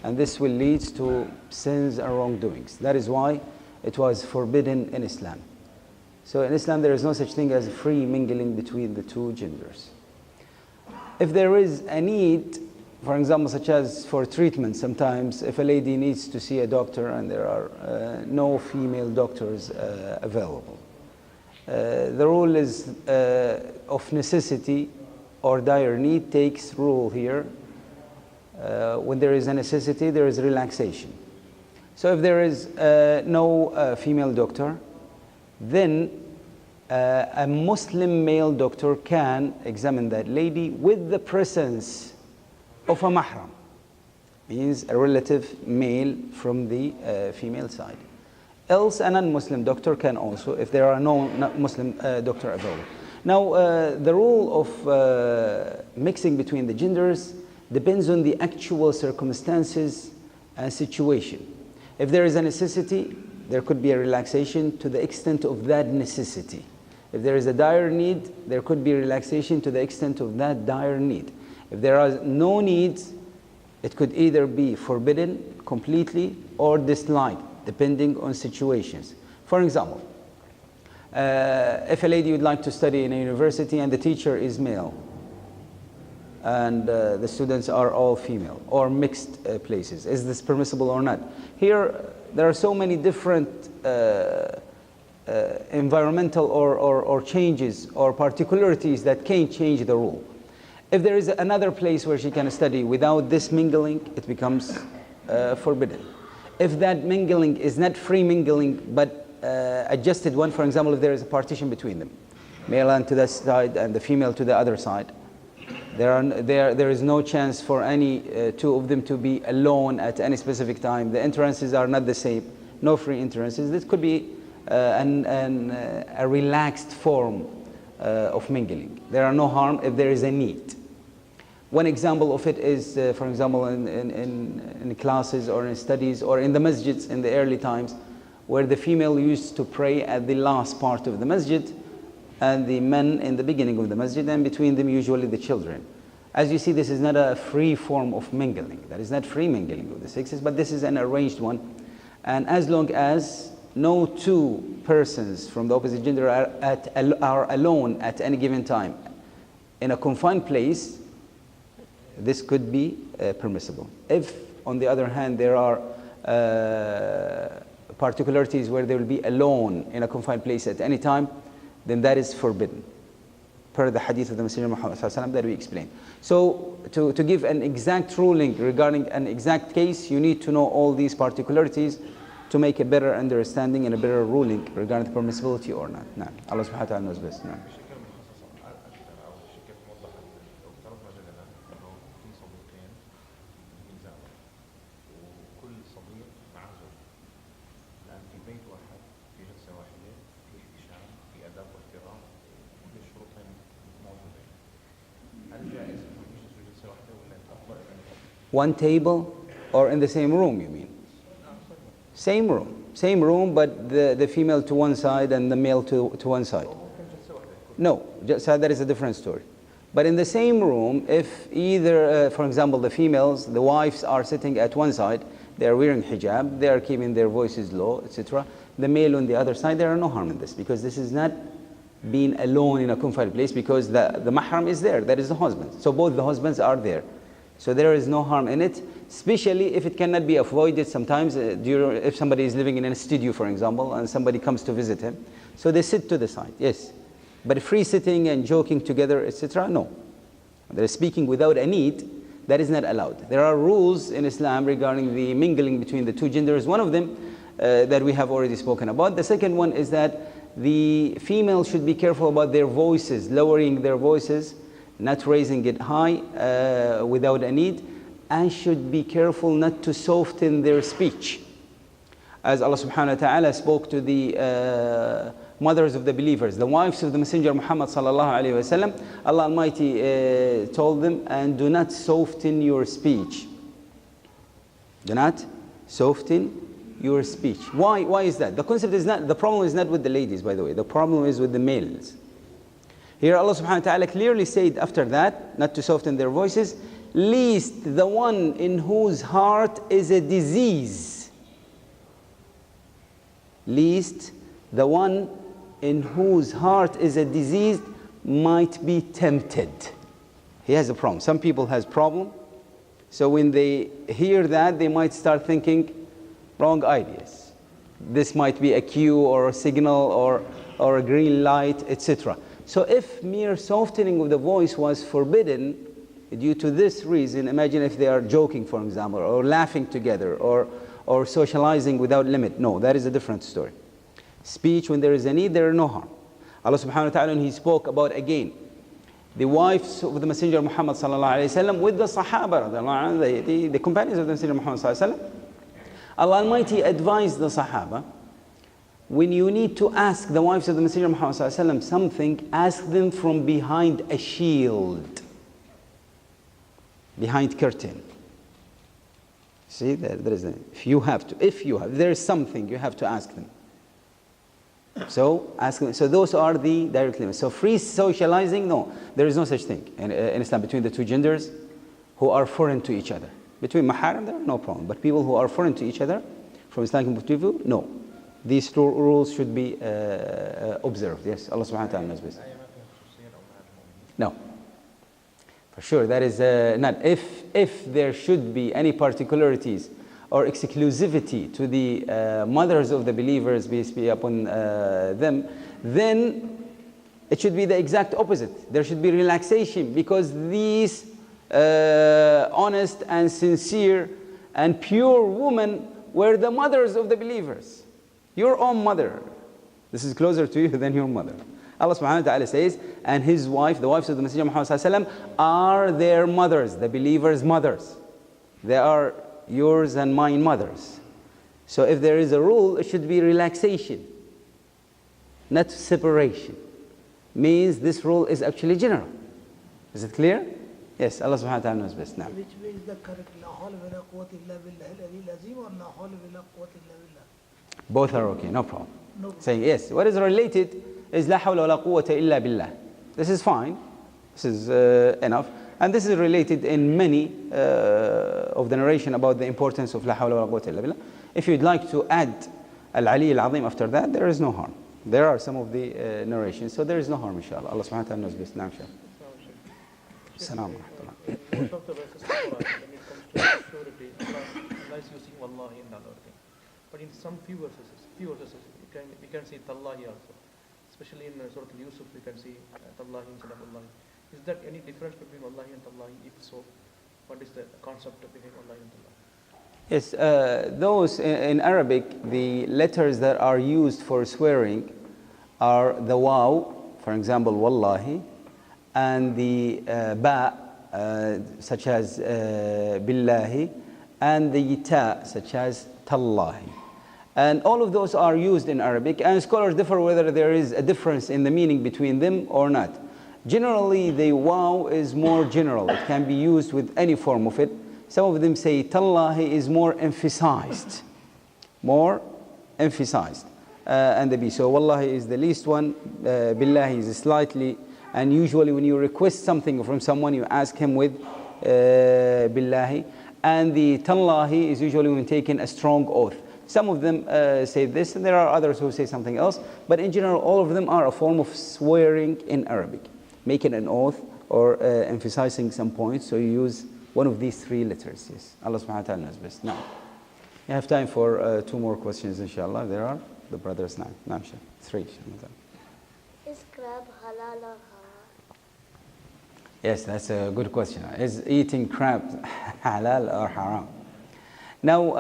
and this will lead to sins and wrongdoings. That is why it was forbidden in Islam. So in Islam there is no such thing as free mingling between the two genders. If there is a need, for example, such as for treatment, sometimes if a lady needs to see a doctor and there are no female doctors available, the rule is of necessity or dire need takes rule here. When there is a necessity, there is relaxation. So if there is no female doctor, then a Muslim male doctor can examine that lady with the presence of a mahram, means a relative male from the female side. Else a non-Muslim doctor can also, if there are no Muslim doctor available. Now the rule of mixing between the genders depends on the actual circumstances and situation. If there is a necessity, there could be a relaxation to the extent of that necessity. If there is a dire need, there could be relaxation to the extent of that dire need. If there are no needs, it could either be forbidden completely or disliked, depending on situations. For example, if a lady would like to study in a university and the teacher is male, and the students are all female or mixed places, is this permissible or not? Here, there are so many different environmental or changes or particularities that can change the rule. If there is another place where she can study without this mingling, it becomes forbidden. If that mingling is not free mingling but adjusted one, for example, if there is a partition between them, male and to that side and the female to the other side, there is no chance for any two of them to be alone at any specific time. The entrances are not the same, no free entrances. This could be a relaxed form of mingling. There are no harm if there is a need. One example of it is, for example, in classes or in studies or in the masjids in the early times, where the female used to pray at the last part of the masjid and the men in the beginning of the masjid, and between them usually the children. As you see, this is not a free form of mingling. That is not free mingling of the sexes, but this is an arranged one. And as long as no two persons from the opposite gender are alone at any given time in a confined place, this could be permissible. If, on the other hand, there are particularities where they will be alone in a confined place at any time, then that is forbidden, per the hadith of the Messenger Muhammad that we explained. So to give an exact ruling regarding an exact case, you need to know all these particularities to make a better understanding and a better ruling regarding the permissibility or not. Nah. Allah subhanahu wa ta'ala knows best. Nah. One table or in the same room, you mean? Same room, but the female to one side and the male to one side. No, that is a different story. But in the same room, if either, for example, the females, the wives are sitting at one side, they are wearing hijab, they are keeping their voices low, etc. The male on the other side, there are no harm in this, because this is not being alone in a confined place, because the mahram is there, that is the husband. So both the husbands are there. So there is no harm in it, especially if it cannot be avoided sometimes, if somebody is living in a studio, for example, and somebody comes to visit him. So they sit to the side, yes. But free sitting and joking together, etc., no. They're speaking without a need, that is not allowed. There are rules in Islam regarding the mingling between the two genders. One of them that we have already spoken about. The second one is that the female should be careful about their voices, lowering their voices, not raising it high without a need, and should be careful not to soften their speech. As Allah subhanahu wa ta'ala spoke to the mothers of the believers, the wives of the Messenger Muhammad sallallahu alayhi wa sallam, Allah Almighty told them, and do not soften your speech. Do not soften your speech. Why is that? The concept is not, the problem is not with the ladies, by the way. The problem is with the males. Here Allah subhanahu wa ta'ala clearly said after that, not to soften their voices, least the one in whose heart is a disease. Least the one in whose heart is a disease might be tempted. He has a problem. Some people has problem. So when they hear that, they might start thinking wrong ideas. This might be a cue or a signal or a green light, etc. So if mere softening of the voice was forbidden due to this reason, imagine if they are joking, for example, or laughing together, or socializing without limit. No, that is a different story. Speech, when there is a need, there is no harm. Allah subhanahu wa ta'ala, when He spoke about, again, the wives of the Messenger Muhammad sallallahu alayhi wa sallam with the Sahaba, the companions of the Messenger Muhammad sallallahu alayhi wa sallam, Allah Almighty advised the Sahaba, when you need to ask the wives of the Messenger Muhammad sallallahu alayhi wa sallam something, ask them from behind a shield, behind curtain. See, there is there is something, you have to ask them. So ask them. So those are the direct limits. So free socializing, no, there is no such thing in Islam between the two genders who are foreign to each other. Between maharam, there are no problem. But people who are foreign to each other, from Islamic point of view, no. These two rules should be observed. Yes, Allah subhanahu wa ta'ala knows best. No. For sure, that is not. If there should be any particularities or exclusivity to the mothers of the believers, peace be upon them, then it should be the exact opposite. There should be relaxation, because these honest and sincere and pure women were the mothers of the believers. Your own mother. This is closer to you than your mother. Allah subhanahu wa ta'ala says, and his wife, the wives of the Messenger Muhammad sallallahu alaihi wasallam, are their mothers, the believers' mothers. They are yours and mine mothers. So if there is a rule, it should be relaxation, not separation. Means this rule is actually general. Is it clear? Yes, Allah subhanahu wa ta'ala knows best now. Which way is the correct? La hawla wa la quwwata illa billah al-ali al-azim, or la hawla wa la quwwata illa billah? Both are okay, no problem. No problem. Saying yes, what is related is la hawla wa la quwwata illa billah. This is fine. This is enough. And this is related in many of the narration about the importance of la hawla wa la quwwata illa billah. If you'd like to add al-ali al-azim after that, there is no harm. There are some of the narrations, so there is no harm, inshallah. Allah subhanahu wa ta'ala knows best. Now, inshallah. Salam wa rahmatullah. Most of the verses of Quran, when it comes to surety, Allah is using wallahi and other thing. But in some few verses, we can see tallahi also. Especially in Surah Yusuf, we can see tallahi instead of wallahi. Is there any difference between wallahi and tallahi? If so, what is the concept behind wallahi and tallahi? Yes, those in Arabic, the letters that are used for swearing are the waw, for example, wallahi, and the ba, such as billahi, and the ta, such as tallahi. And all of those are used in Arabic, and scholars differ whether there is a difference in the meaning between them or not. Generally, the waw is more general. It can be used with any form of it. Some of them say tallahi is more emphasized. More emphasized. And the b. So wallahi is the least one. Billahi is slightly. And usually when you request something from someone, you ask him with billahi. And the tallahi is usually when taking a strong oath. Some of them say this, and there are others who say something else. But in general, all of them are a form of swearing in Arabic. Making an oath or emphasizing some points. So you use one of these three letters. Yes. Allah subhanahu wa ta'ala knows best. Now, you have time for 2 more questions, inshallah. There are the brothers now. Now, 3. Is crab halal or haram? Yes, that's a good question. Is eating crab halal or haram? Now,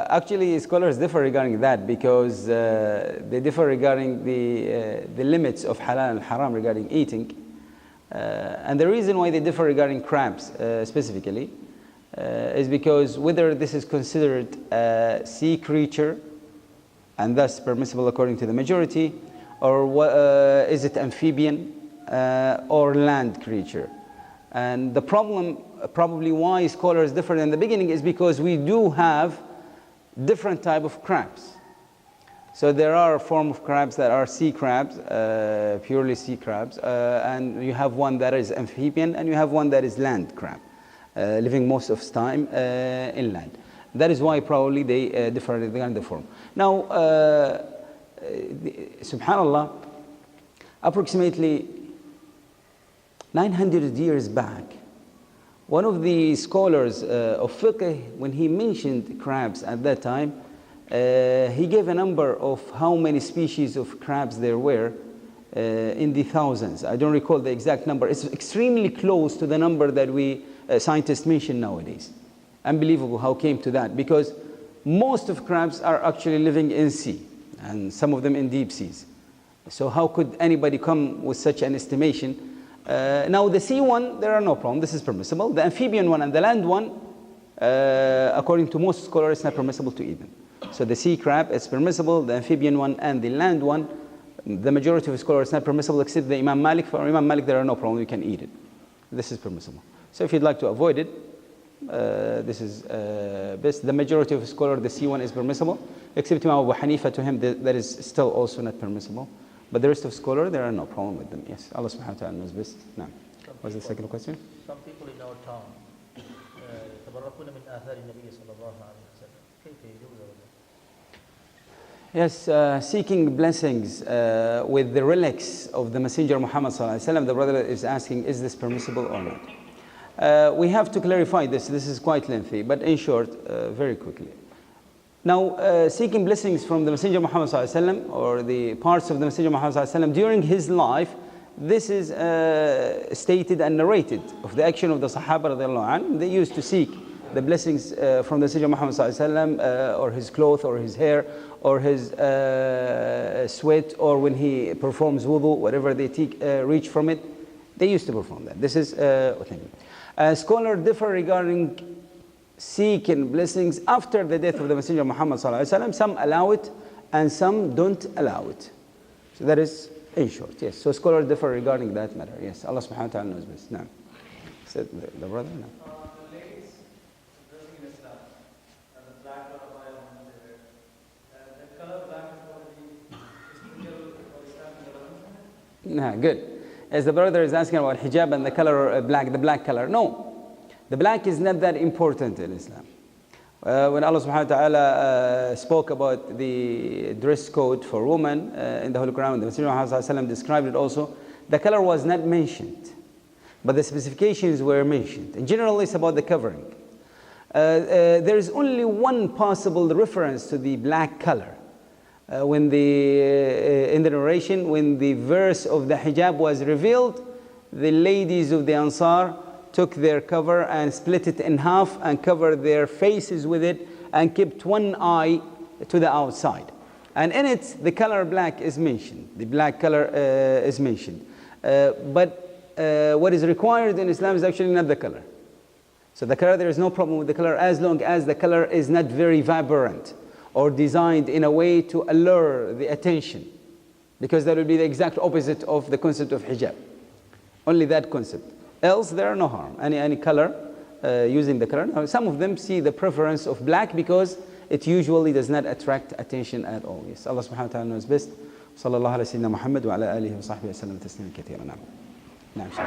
actually, scholars differ regarding that, because they differ regarding the limits of halal and haram regarding eating. And the reason why they differ regarding crabs specifically is because whether this is considered a sea creature and thus permissible according to the majority, or is it amphibian or land creature. And the problem, probably why scholars differ in the beginning, is because we do have different type of crabs. So there are a form of crabs that are sea crabs, purely sea crabs, and you have one that is amphibian, and you have one that is land crab. living most of the time inland. That is why probably they differ regarding the form. Now, subhanallah, approximately 900 years back, one of the scholars of fiqh, when he mentioned crabs at that time, he gave a number of how many species of crabs there were in the thousands. I don't recall the exact number. It's extremely close to the number that we scientists mention nowadays. Unbelievable how came to that, because most of crabs are actually living in sea, and some of them in deep seas. So how could anybody come with such an estimation? Now the sea one, there are no problem. This is permissible. The amphibian one and the land one, according to most scholars, it's not permissible to eat them. So the sea crab is permissible. The amphibian one and the land one, the majority of scholars, not permissible, except the Imam Malik. For Imam Malik, there are no problem. You can eat it. This is permissible. So if you'd like to avoid it, this is best. The majority of scholars, the sea one is permissible, except Imam Abu Hanifa. To him, that is still also not permissible. But the rest of scholars, there are no problem with them. Yes, Allah subhanahu wa ta'ala knows best. Now, what's the second question? Some people in our town يتبركون من آثار النبي صلى الله عليه وسلم. كيف يجوز هذا؟ Yes, seeking blessings with the relics of the Messenger Muhammad sallallahu alaihi wasallam. The brother is asking, is this permissible or not? We have to clarify this. This is quite lengthy, but in short, very quickly. Now, seeking blessings from the Messenger Muhammad sallallahu alaihi wasallam, or the parts of the Messenger Muhammad sallallahu alaihi wasallam during his life, this is stated and narrated of the action of the Sahaba radiallahu anhu. They used to seek the blessings from the Messenger Muhammad sallallahu alaihi wasallam, or his cloth, or his hair, or his sweat, or when he performs wudu, whatever they reach from it, they used to perform that. This is authentic. Scholars differ regarding seeking blessings after the death of the Messenger Muhammad sallallahu alaihi wasallam. Some allow it, and some don't allow it. So that is in short. Yes. So scholars differ regarding that matter. Yes. Allah subhanahu wa ta'ala knows best. Now, said the brother. No. The ladies dressing in Islam, and the black or white on their hair, the color black is Nah, good. As the brother is asking about hijab and the color black, the black color. No. The black is not that important in Islam. When Allah subhanahu wa ta'ala spoke about the dress code for women in the Holy Quran, the Messenger Muhammad sallallahu alaihi wasallam described it also, the color was not mentioned, but the specifications were mentioned. In general, it's about the covering. There is only one possible reference to the black color. In the narration, when the verse of the hijab was revealed, the ladies of the Ansar took their cover and split it in half and covered their faces with it and kept one eye to the outside. And in it, the color black is mentioned. The black color is mentioned. But what is required in Islam is actually not the color. So the color, there is no problem with the color as long as the color is not very vibrant or designed in a way to allure the attention, because that will be the exact opposite of the concept of hijab. Only that concept. Else, there are no harm. Any color, using the color. Now, some of them see the preference of black because it usually does not attract attention at all. Yes, Allah subhanahu wa ta'ala knows best. Sallallahu ala sayyidina Muhammad wa ala alihi wa sahbihi wa sallam tasliman kathira. Naam.